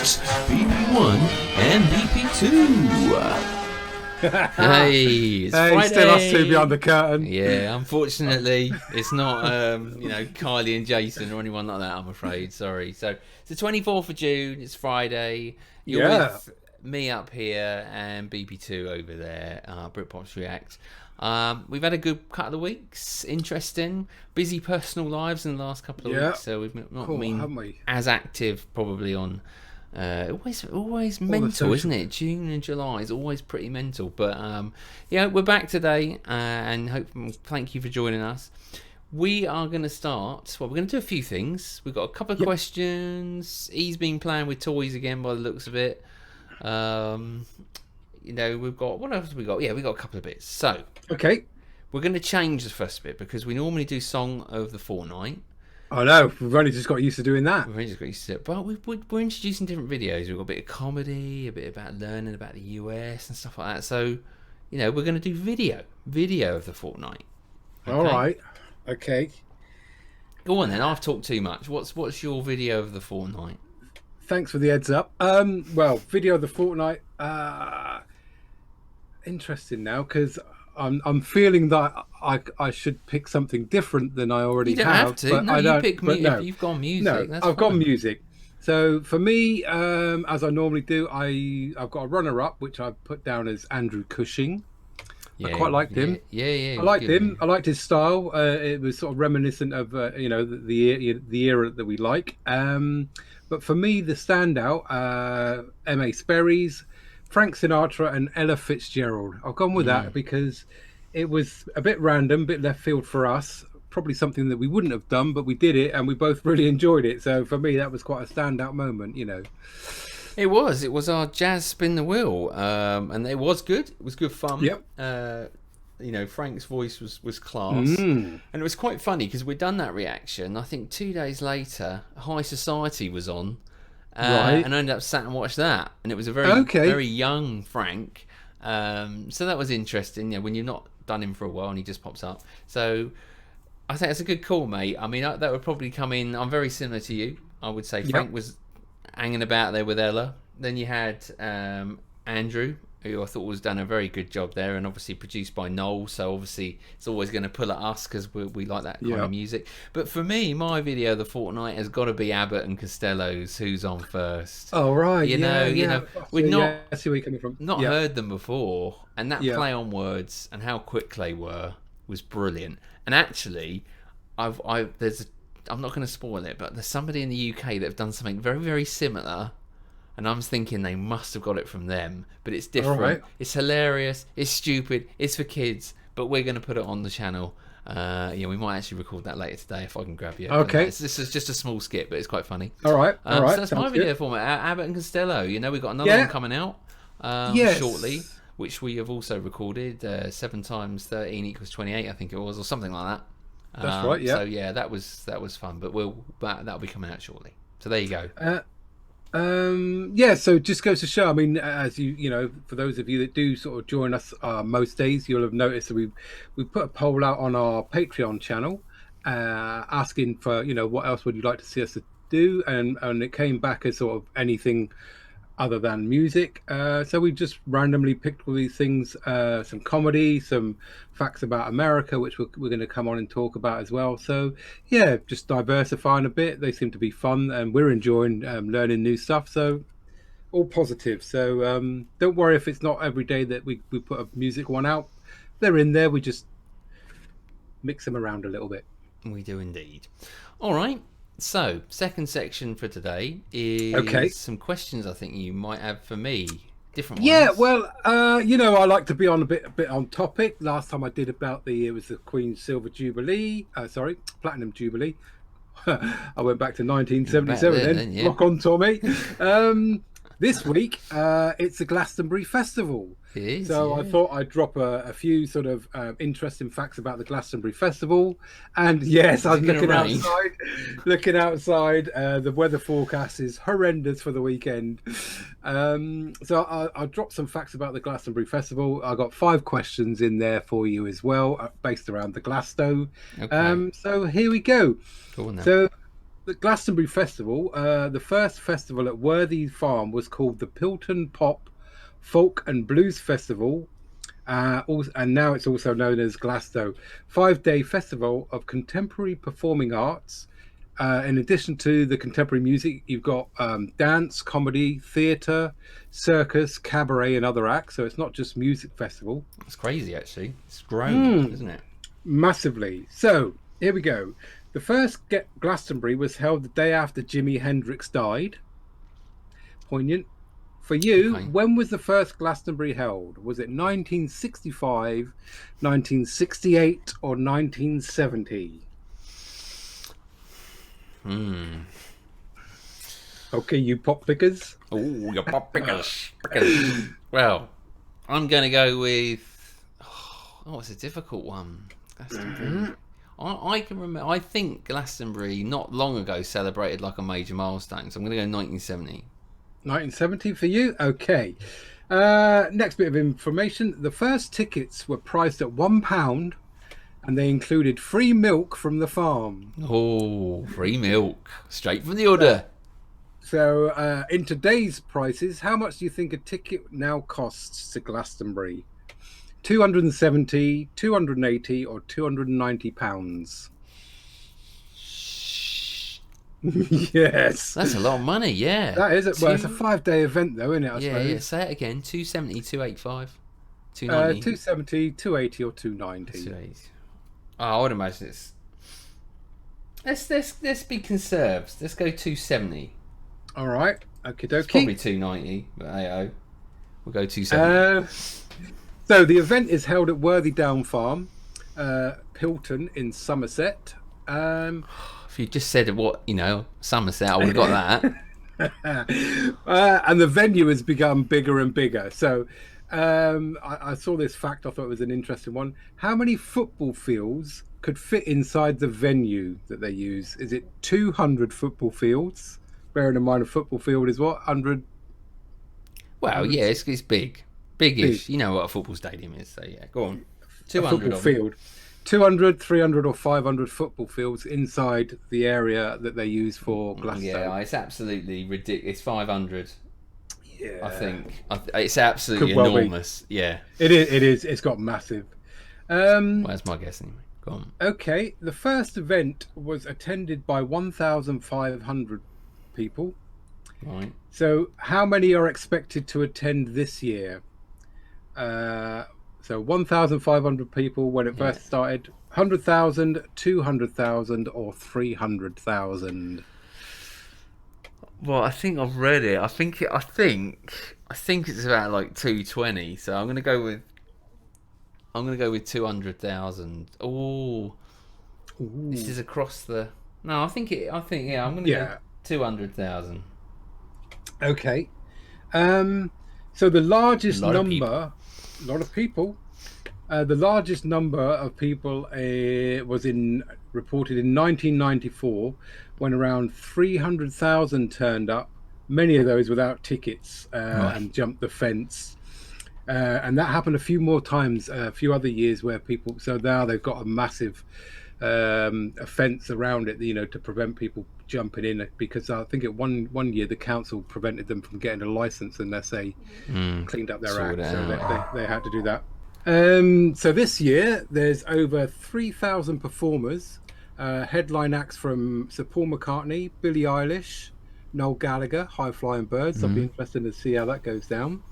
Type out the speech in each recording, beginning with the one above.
Brits, BP1 and BP2. Hey, it's Friday. Still us two behind the curtain. Yeah, unfortunately, it's not Kylie and Jason or anyone like that. I'm afraid. Sorry. So it's the 24th of June. It's Friday. You're with me up here and BP2 over there. Britpops React. We've had a good couple of weeks. Interesting, busy personal lives in the last couple of weeks. So we've not been as active probably on. Always mental, isn't it? June and July is always pretty mental. But we're back today, and thank you for joining us. We are going to start. Well, we're going to do a few things. We've got a couple of questions. He's been playing with toys again, by the looks of it. We've got what else have we got? Yeah, we've got a couple of bits. So, we're going to change the first bit because we normally do Song of the Fortnight. I know, we've only just got used to doing that. We're introducing different videos. We've got a bit of comedy, a bit about learning about the US and stuff like that. So, we're going to do video of the fortnight. Okay? All right. Okay. Go on then. I've talked too much. What's your video of the fortnight? Thanks for the heads up. Well, video of the fortnight. Interesting now because I'm feeling that I should pick something different than I already have. You don't have to. But no, I don't, you pick me if you've got music. No, that's I've got music. So for me, as I normally do, I've got a runner-up which I put down as Andrew Cushing. I quite liked him. Yeah. I liked him. I liked his style. It was sort of reminiscent of the era that we like. But for me, the standout, M.A. Sperry's, Frank Sinatra and Ella Fitzgerald. I've gone with that because it was a bit random, a bit left field for us. Probably something that we wouldn't have done, but we did it and we both really enjoyed it. So for me, that was quite a standout moment, It was our jazz spin the wheel, and it was good. It was good fun. Yep. Frank's voice was class, and it was quite funny because we'd done that reaction. I think 2 days later, High Society was on. Right. And I ended up sat and watched that, and it was a very young Frank. So that was interesting. When you've not done him for a while and he just pops up. So I think it's a good call, mate. I mean, that would probably come in. I'm very similar to you. I would say Frank was hanging about there with Ella. Then you had Andrew, who I thought was done a very good job there, and obviously produced by Noel. So obviously it's always going to pull at us because we like that kind of music. But for me, my video of the fortnight has got to be Abbott and Costello's "Who's On First." Oh right, we'd not I see where you're coming from. Not heard them before, and that play on words and how quick they were was brilliant. And actually, I'm not going to spoil it, but there's somebody in the UK that have done something very, very similar. And I'm thinking they must have got it from them, but it's different. Right. It's hilarious. It's stupid. It's for kids, but we're going to put it on the channel. We might actually record that later today if I can grab you. Okay. This is just a small skit, but it's quite funny. All right. So that's my video format. Abbott and Costello. We've got another one coming out shortly, which we have also recorded. 7 times 13 equals 28, I think it was, or something like that. That's right. Yeah. So that was fun, but that'll be coming out shortly. So there you go. So just goes to show, I mean, as for those of you that do sort of join us most days, you'll have noticed that we put a poll out on our Patreon channel asking for what else would you like to see us do, and it came back as sort of anything other than music. So we just randomly picked all these things, some comedy, some facts about America, which we're going to come on and talk about as well. So yeah, just diversifying a bit. They seem to be fun and we're enjoying learning new stuff. So all positive. So don't worry if it's not every day that we put a music one out. They're in there. We just mix them around a little bit. We do indeed. All right. So, second section for today is some questions I think you might have for me. Different ones. Yeah, well, I like to be on a bit on topic. Last time I did about it was the Queen's Silver Jubilee. Platinum Jubilee. I went back to 1977 then. Rock on, Tommy. This week, it's the Glastonbury Festival. It is, so I thought I'd drop a few sort of interesting facts about the Glastonbury Festival. And yes, I'm looking outside. The weather forecast is horrendous for the weekend. So I'll drop some facts about the Glastonbury Festival. I got 5 questions in there for you as well, based around the Glasto. Okay. So here we go. Cool, so the Glastonbury Festival, the first festival at Worthy Farm was called the Pilton Pop, Folk and Blues Festival, and now it's also known as Glasto, 5-day festival of contemporary performing arts. In addition to the contemporary music, you've got dance, comedy, theatre, circus, cabaret, and other acts. So it's not just music festival. It's crazy, actually. It's grown, isn't it? Massively. So here we go. The first Glastonbury was held the day after Jimi Hendrix died. Poignant. For you, when was the first Glastonbury held? Was it 1965, 1968, or 1970? Okay, you pop pickers. Oh, you pop pickers. Well, I'm going to go with... Oh, it's a difficult one. Glastonbury. I can remember... I think Glastonbury not long ago celebrated like a major milestone, so I'm going to go 1970. 1970 for you? Okay. Next bit of information. The first tickets were priced at £1 and they included free milk from the farm. Oh, free milk. Straight from the udder. So in today's prices, how much do you think a ticket now costs to Glastonbury? 270, 280 or £290? Yes, that's a lot of money. Yeah, that is it. Well, it's a 5-day event though, isn't it? I suppose. Yeah. Say it again. 270, 285, 290. 270, 280 or 290. 280. Oh, I would imagine it's... Let's be conserved. Let's go 270. All right. Okie dokie. It's probably 290, but hey, we'll go 270. So the event is held at Worthy Down Farm, Pilton in Somerset. If you just said Somerset, I would have got that. And the venue has become bigger and bigger. So I saw this fact. I thought it was an interesting one. How many football fields could fit inside the venue that they use? Is it 200 football fields? Bearing in mind a football field is what, 100? Well, yeah, it's big. Big-ish. Big. You know what a football stadium is. So, yeah, go on. 200 football field. 200, 300 or 500 football fields inside the area that they use for Glastonbury. Yeah, it's absolutely ridiculous. It's 500. Yeah. I think. It's absolutely enormous. Yeah. It is. It's got massive. Well, that's my guess anyway. Go on. Okay. The first event was attended by 1,500 people. Right. So how many are expected to attend this year? So 1,500 people when it first started. 100,000, 200,000, or 300,000. Well, I think I've read it. I think it's about like 220. So I'm gonna go with 200,000. Oh, this is across the. No, I think I'm gonna go 200,000. Okay. So the largest number. A lot of people. The largest number of people was reported in 1994, when around 300,000 turned up. Many of those without tickets and jumped the fence. And that happened a few more times, a few other years where people. So now they've got a massive a fence around it, to prevent people jumping in, because I think at one year the council prevented them from getting a license unless they cleaned up their act, so they had to do that. So this year there's over 3,000 performers, headline acts from Sir Paul McCartney, Billie Eilish, Noel Gallagher, High Flying Birds. I'll be interested to see how that goes down.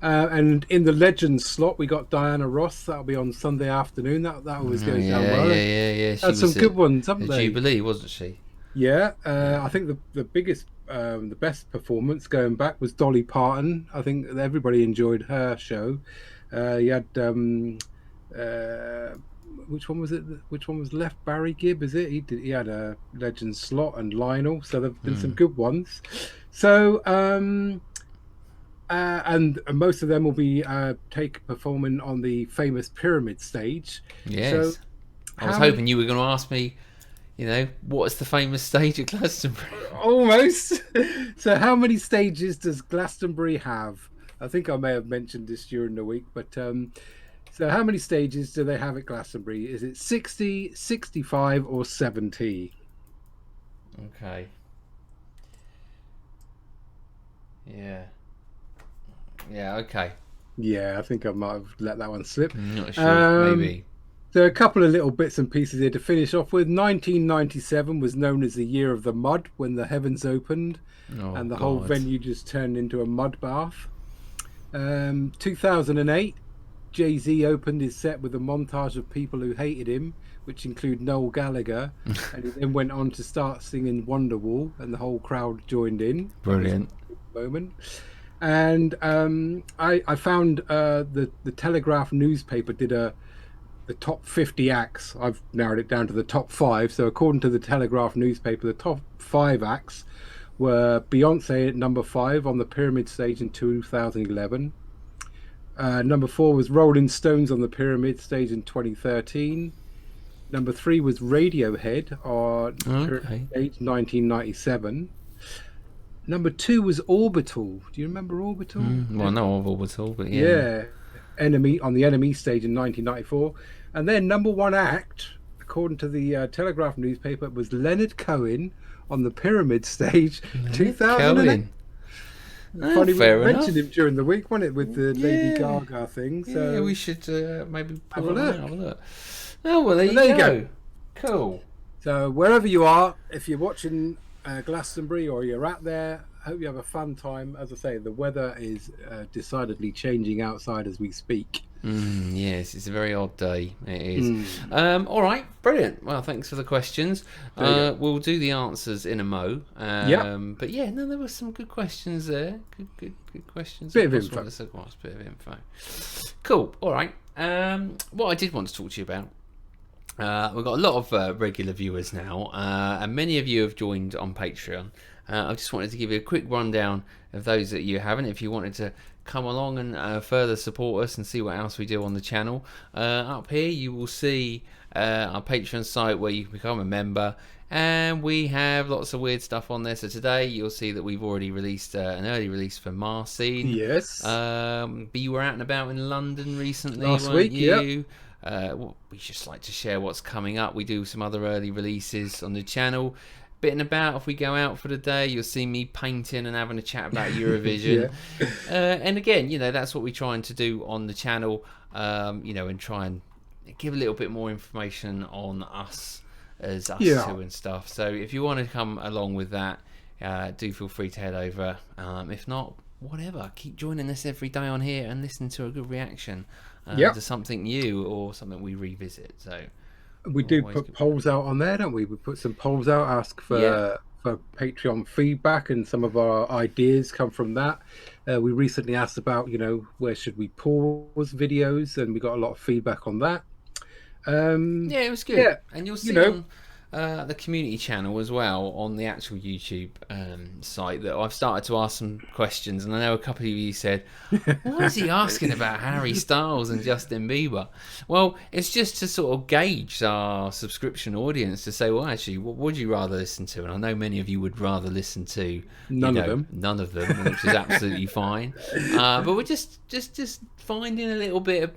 And in the Legends slot, we got Diana Ross. That'll be on Sunday afternoon. That always goes down well. Yeah. Had some good ones, haven't they? Jubilee, wasn't she? Yeah. I think the biggest, the best performance going back was Dolly Parton. I think everybody enjoyed her show. You had which one was it? Which one was left? Barry Gibb, is it? He had a Legends slot, and Lionel. So there've been some good ones. So. And most of them will be performing on the famous Pyramid stage. Yes. So I was hoping you were going to ask me, what's the famous stage at Glastonbury? Almost. So how many stages does Glastonbury have? I think I may have mentioned this during the week, but so how many stages do they have at Glastonbury? Is it 60, 65 or 70? Okay. Yeah. Yeah. Okay. Yeah, I think I might have let that one slip. Not sure. Maybe. So a couple of little bits and pieces here to finish off with. 1997 was known as the year of the mud, when the heavens opened Oh and the whole God. venue just turned into a mud bath. 2008, Jay-Z opened his set with a montage of people who hated him, which include Noel Gallagher, and he then went on to start singing Wonderwall, and the whole crowd joined in. Brilliant. Moment. And I found the Telegraph newspaper did the top 50 acts. I've narrowed it down to the top 5. So according to the Telegraph newspaper, the top 5 acts were Beyonce at number 5 on the Pyramid stage in 2011. Number 4 was Rolling Stones on the Pyramid stage in 2013. Number 3 was Radiohead on Pyramid stage 1997. Number 2 was Orbital. Do you remember Orbital? Well, no Orbital, but Yeah. Enemy on the Enemy stage in 1994. And then number 1 act, according to the Telegraph newspaper, was Leonard Cohen on the Pyramid stage 2008. Funny, we mentioned him during the week, wasn't it, with the Lady Gaga thing? So yeah, we should maybe have a look. Have a look. Oh well, there you go. Cool. So wherever you are, if you're watching Glastonbury or you're out there, I hope you have a fun time. As I say, the weather is decidedly changing outside as we speak. Yes, it's a very odd day. It is. All right, brilliant. Well, thanks for the questions. We'll do the answers in a mo. But yeah, no, there were some good questions there. Good questions. Bit of info. Bit of info. Cool. All right. What I did want to talk to you about. We've got a lot of regular viewers now, and many of you have joined on Patreon. I just wanted to give you a quick rundown of those that you haven't. If you wanted to come along and further support us and see what else we do on the channel, up here you will see our Patreon site where you can become a member, and we have lots of weird stuff on there. So today you'll see that we've already released an early release for Marcin. Yes. But you were out and about in London recently, last weren't week. you? We just like to share what's coming up. We do some other early releases on the channel. Bit and about, if we go out for the day, you'll see me painting and having a chat about Eurovision. And again, that's what we're trying to do on the channel, and try and give a little bit more information on us as us two and stuff. So if you want to come along with that, do feel free to head over. If not, whatever, keep joining us every day on here and listen to a good reaction to something new or something we revisit. So we do put polls out on there, don't we? We put some polls out, ask for Patreon feedback, and some of our ideas come from that. We recently asked about, where should we pause videos, and we got a lot of feedback on that. It was good. And you'll see on the community channel as well on the actual YouTube site that I've started to ask some questions, and I know a couple of you said, what is he asking about Harry Styles and Justin Bieber? Well, it's just to sort of gauge our subscription audience to say, well, actually, what would you rather listen to? And I know many of you would rather listen to none of them, which is absolutely fine. But we're just finding a little bit of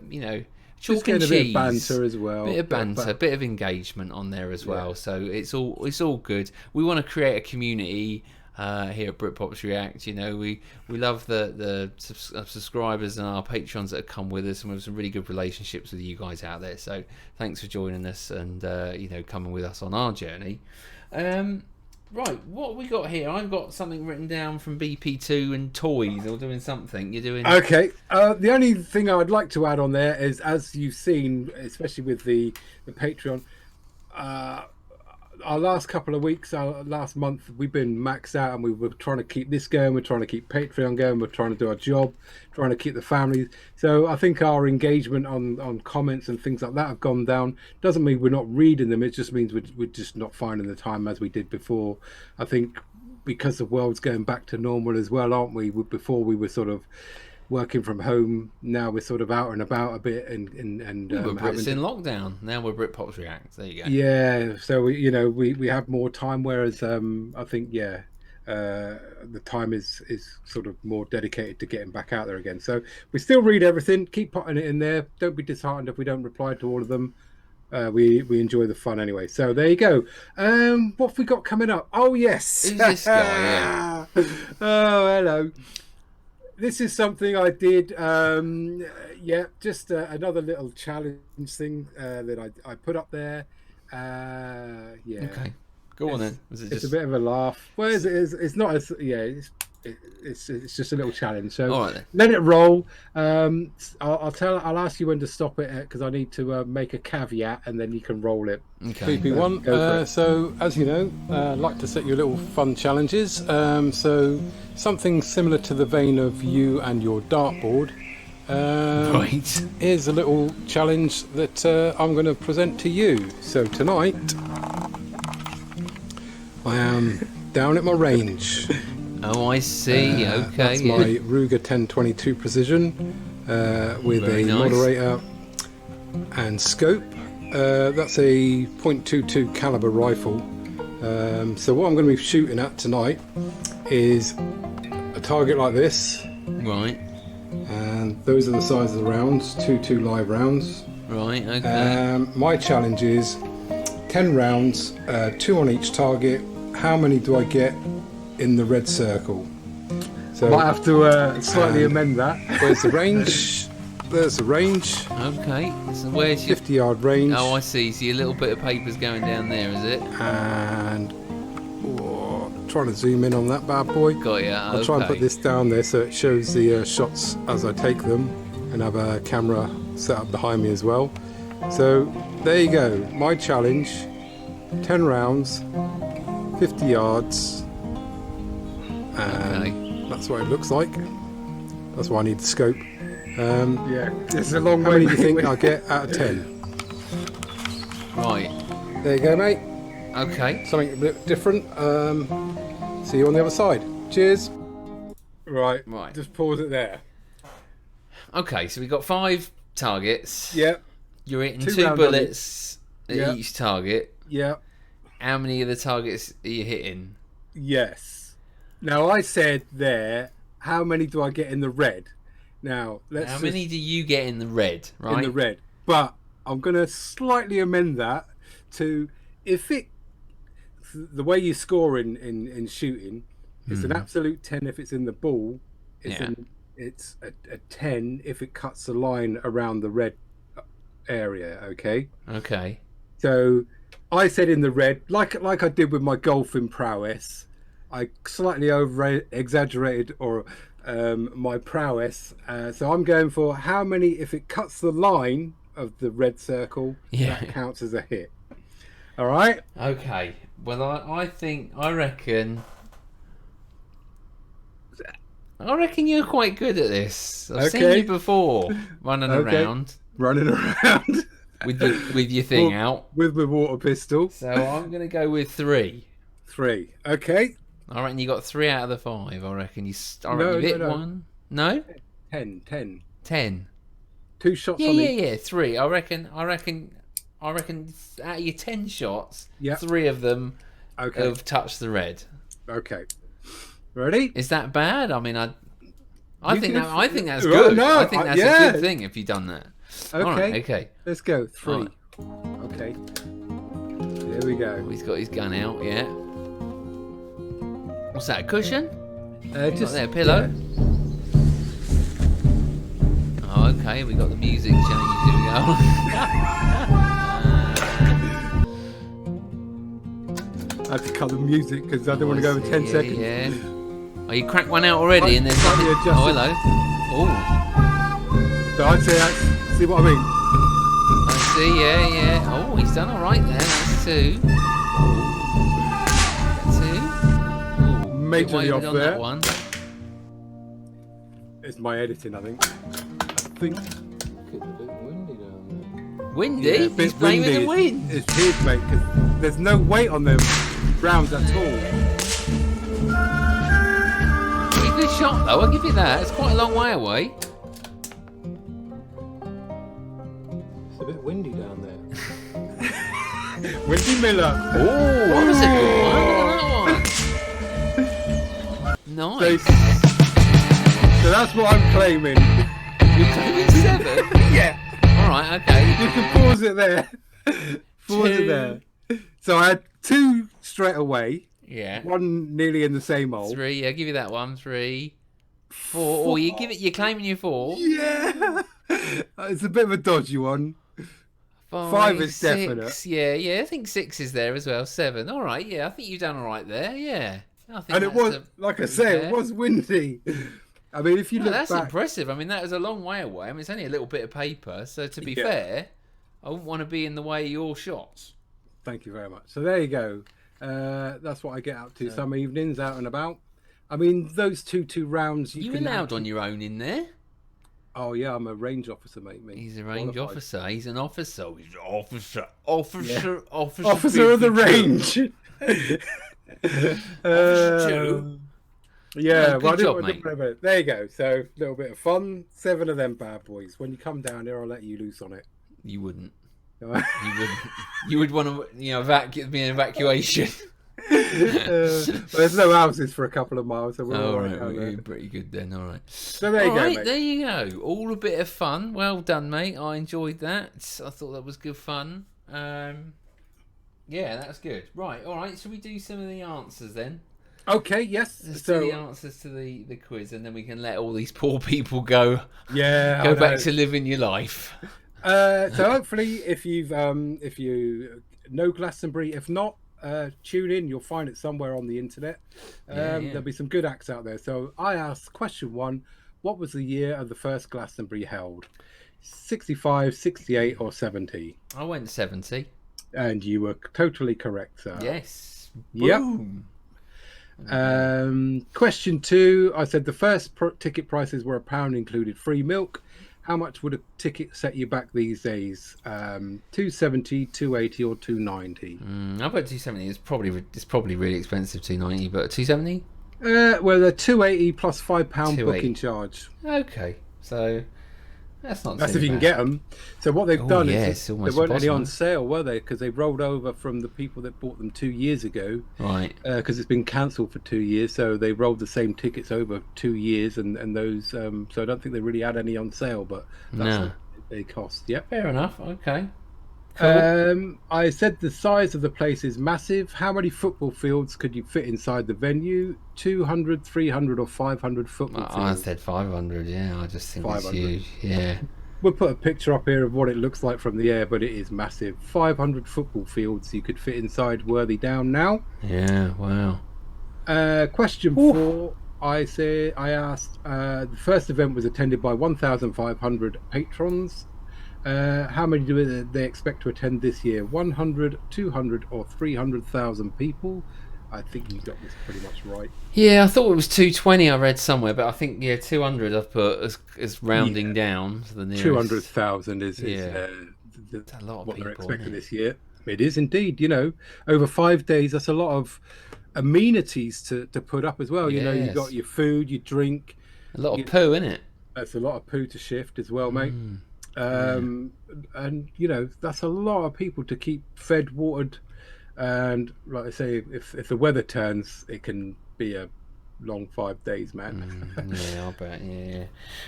chalk and cheese, a bit of banter as well. Bit of banter, bit of engagement on there as well. So it's all good. We want to create a community here at Britpops React. We love the subscribers and our patrons that have come with us, and we have some really good relationships with you guys out there. So thanks for joining us and coming with us on our journey. Right, what have we got here? I've got something written down from BP2 and toys, or doing something. You're doing... Okay. The only thing I would like to add on there is, as you've seen, especially with the Patreon, our last couple of weeks, our last month, we've been maxed out, and we were trying to keep this going. We're trying to keep Patreon going. We're trying to do our job, trying to keep the families. So I think our engagement on comments and things like that have gone down. Doesn't mean we're not reading them. It just means we're just not finding the time as we did before. I think because the world's going back to normal as well, aren't we? Before we were sort of working from home, now we're sort of out and about a bit, and we're Brits in lockdown. Now we're Britpops React. There you go. Yeah, so we have more time, whereas I think the time is sort of more dedicated to getting back out there again. So we still read everything, keep putting it in there. Don't be disheartened if we don't reply to all of them. we enjoy the fun anyway. So there you go. What have we got coming up? Oh yes. Who's this guy? Yeah. Oh hello. This is something I did. Just another little challenge thing that I put up there. Okay. Go on then. It's a bit of a laugh. Well, it's not as It's just a little challenge. So all right, then. Let it roll. I'll ask you when to stop it because I need to make a caveat and then you can roll it. Okay. BP1. So as you know, I like to set you little fun challenges. So something similar to the vein of you and your dartboard. Right. Here's a little challenge that I'm going to present to you. So tonight, I am down at my range. Oh, I see. Okay. That's my Ruger 1022 Precision with Very a nice. moderator and scope. That's a .22 caliber rifle. So what I'm going to be shooting at tonight is a target like this. Right. And those are the size of the rounds, 2 live rounds. Right. Okay. My challenge is 10 rounds, 2 on each target. How many do I get in the red circle? So might have to slightly amend that. Where's the range? There's the range. Okay. So where's your 50-yard range. Oh, I see. So your little bit of paper's going down there, is it? And trying to zoom in on that bad boy. Got ya. I'll try and put this down there so it shows the shots as I take them, and have a camera set up behind me as well. So there you go. My challenge: 10 rounds, 50 yards. And that's what it looks like. That's why I need the scope. It's a long How way. many do you think I'll get out of 10? Right. There you go, mate. Okay. Something a bit different. See you on the other side. Cheers. Right. Right. Just pause it there. Okay. So we got 5 targets. Yep. You're hitting 2 2 rounds bullets at Yep. each target. Yep. How many of the targets are you hitting? Yes. Now I said there, how many do I get in the red? Now How many do you get in the red? Right. in the red? But I'm going to slightly amend that to the way you score in shooting, it's an absolute 10 if it's in the ball. It's a 10 if it cuts the line around the red area. Okay. Okay. So I said in the red, like I did with my golfing prowess, I slightly exaggerated my prowess. So I'm going for how many, if it cuts the line of the red circle, that counts as a hit. All right. Okay. Well, I reckon you're quite good at this. I've seen you before running around with your thing out with my water pistol. So I'm gonna go with 3. 3. Okay. I reckon you got 3 out of the 5. I reckon you hit one. No. 10. 10. 2 shots on each. Yeah. 3. I reckon out of your 10 shots, 3 of them have touched the red. Okay. Ready? Is that bad? I mean, I think that's Well, good. no, I think that's a good thing if you've done that. Okay. All right, okay. Let's go. 3. Right. Okay. There we go. He's got his gun out. Yeah. What's that? A cushion? Just a pillow. Oh, okay. We got the music change. Here we go. I have to cut the music because I don't want to go over 10 seconds. Yeah. Oh, you cracked one out already, and there's slightly nothing. adjusted. Oh, hello. Oh, So I'd say see what I mean? I see. Yeah. Oh, he's done all right there. That's 2. 2. Ooh, Majorly bit off weighted on there. that one. It's my editing, I think. Windy? Yeah, a bit He's playing with the windy. wind. It's his, mate, because there's no weight on them rounds at all. Pretty good shot, though. I'll give you that. It's quite a long way away. It's a bit windy down there. Windy Miller. Oh, that was a good one. Look at that one. Nice. So that's what I'm claiming. You're claiming 7? Yeah. All right, okay. You can pause it there. Four to there. So I had 2 straight away. Yeah. 1 nearly in the same hole. 3. Yeah, give you that one. 3, 4. Or you give it. You're claiming your 4. Yeah. It's a bit of a dodgy one. 5 is 6. definite. Yeah. I think 6 is there as well. 7. All right. Yeah, I think you've done all right there. Yeah. I think And it was, like I say, it was windy. I mean, if you look that's back... impressive. I mean, that was a long way away. I mean, it's only a little bit of paper. So to be fair, I wouldn't want to be in the way of your shots. Thank you very much. So there you go. That's what I get up to some evenings, out and about. I mean, those two rounds... You allowed on your own in there? Oh, yeah, I'm a range officer, mate. He's a range officer. He's an officer. He's an officer. Officer of the range. Officer 2. Yeah, good job, mate. There you go. So a little bit of fun. 7 of them bad boys. When you come down here, I'll let you loose on it. You wouldn't. You would want to, be an evacuation. There's no houses for a couple of miles, so we're all right. We're pretty good then. All right. So there you go, mate. There you go. All a bit of fun. Well done, mate. I enjoyed that. I thought that was good fun. Yeah, that's good. Right. All right. Shall we do some of the answers then? Okay. Yes. Let's do the answers to the quiz, and then we can let all these poor people go. Yeah. Go back to living your life. So hopefully, if you know Glastonbury, if not, tune in. You'll find it somewhere on the internet. There'll be some good acts out there. So I asked question 1: what was the year of the first Glastonbury held? 65, 68, or 70? I went 70. And you were totally correct, sir. Yes. Boom. Yep. Question 2: I said the first ticket prices were £1, included free milk. How much would a ticket set you back these days? 270, 280, or 290? I bet 270. It's probably really expensive. 290, but 270. Well, they're 280 plus £5 booking charge. Okay, so that's not. That's if you can get them. So what they've done is there weren't any on sale, were they? Because they rolled over from the people that bought them 2 years ago. Right. Because it's been cancelled for 2 years, so they rolled the same tickets over 2 years, and those. So I don't think they really had any on sale, but that's what they cost. Yep. Fair enough. Okay. Cool. I said the size of the place is massive. How many football fields could you fit inside the venue? 200, 300, or 500 football fields? I said 500. Yeah, I just think it's huge. Yeah. We'll put a picture up here of what it looks like from the air, but it is massive. 500 football fields you could fit inside Worthy Down now. Yeah. Wow. Question 4. I asked. The first event was attended by 1,500 patrons. How many do they expect to attend this year? 100, 200, or 300,000 people? I think you got this pretty much right. Yeah, I thought it was 220. I read somewhere, but I think 200 I've put as rounding down to the nearest. 200,000 is a lot of what people, they're expecting this year. It is indeed. Over 5 days, that's a lot of amenities to put up as well. Yes. You got your food, your drink. A lot of poo, isn't it? That's a lot of poo to shift as well, mate. And that's a lot of people to keep fed, watered, and like I say, if the weather turns, it can be a long 5 days, man. Yeah, I'll bet. Yeah.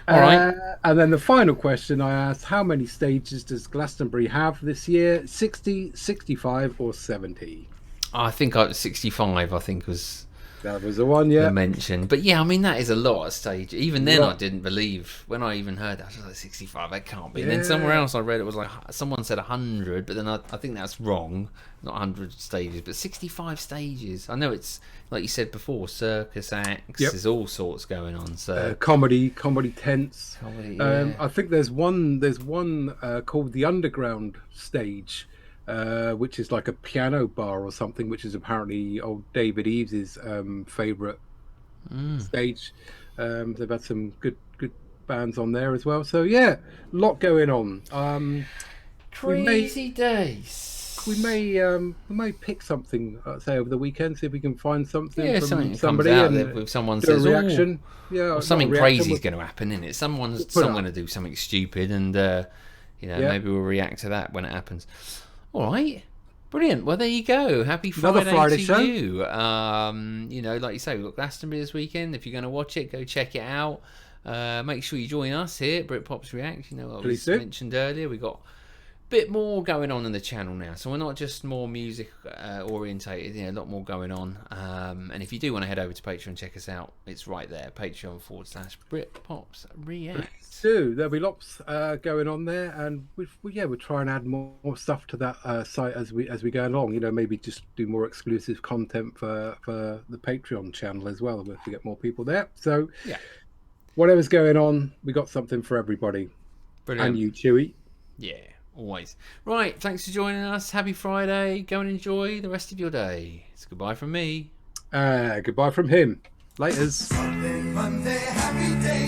All right. And then the final question I asked: how many stages does Glastonbury have this year? 60, 65, or 70? I think 65. I think that was the one, yeah. Mentioned, but I mean that is a lot of stage. Even then, I didn't believe when I even heard that. I was like 65. That can't be. And then somewhere else I read it was like someone said 100, but then I think that's wrong. Not 100 stages, but 65 stages. I know it's like you said before, circus acts. Yep. There's all sorts going on. So comedy tents. I think there's one called the Underground stage. Which is like a piano bar or something, which is apparently old David Eaves's favourite stage. They've had some good bands on there as well. So a lot going on. Crazy days. We may pick something, say over the weekend, see if we can find something from somebody if someone says reaction. Something crazy is going to happen, isn't it? Someone's going to do something stupid, and maybe we'll react to that when it happens. All right, brilliant. Well, there you go. Happy Friday to show. you. Like you say, we've got Glastonbury this weekend. If you're going to watch it, go check it out. Make sure you join us here at Britpops React. What we mentioned earlier. We got bit more going on the channel now, so we're not just more music orientated. A lot more going on. And if you do want to head over to Patreon and check us out, it's right there, Patreon.com/Britpops React. There'll be lots going on there, and we'll try and add more stuff to that site as we go along. Maybe just do more exclusive content for the Patreon channel as well, if we get more people there. So whatever's going on, we got something for everybody. Brilliant. And you, Chewy. Yeah, always. Right, thanks for joining us. Happy Friday. Go and enjoy the rest of your day. It's goodbye from me. Goodbye from him. Laters. Monday, happy day.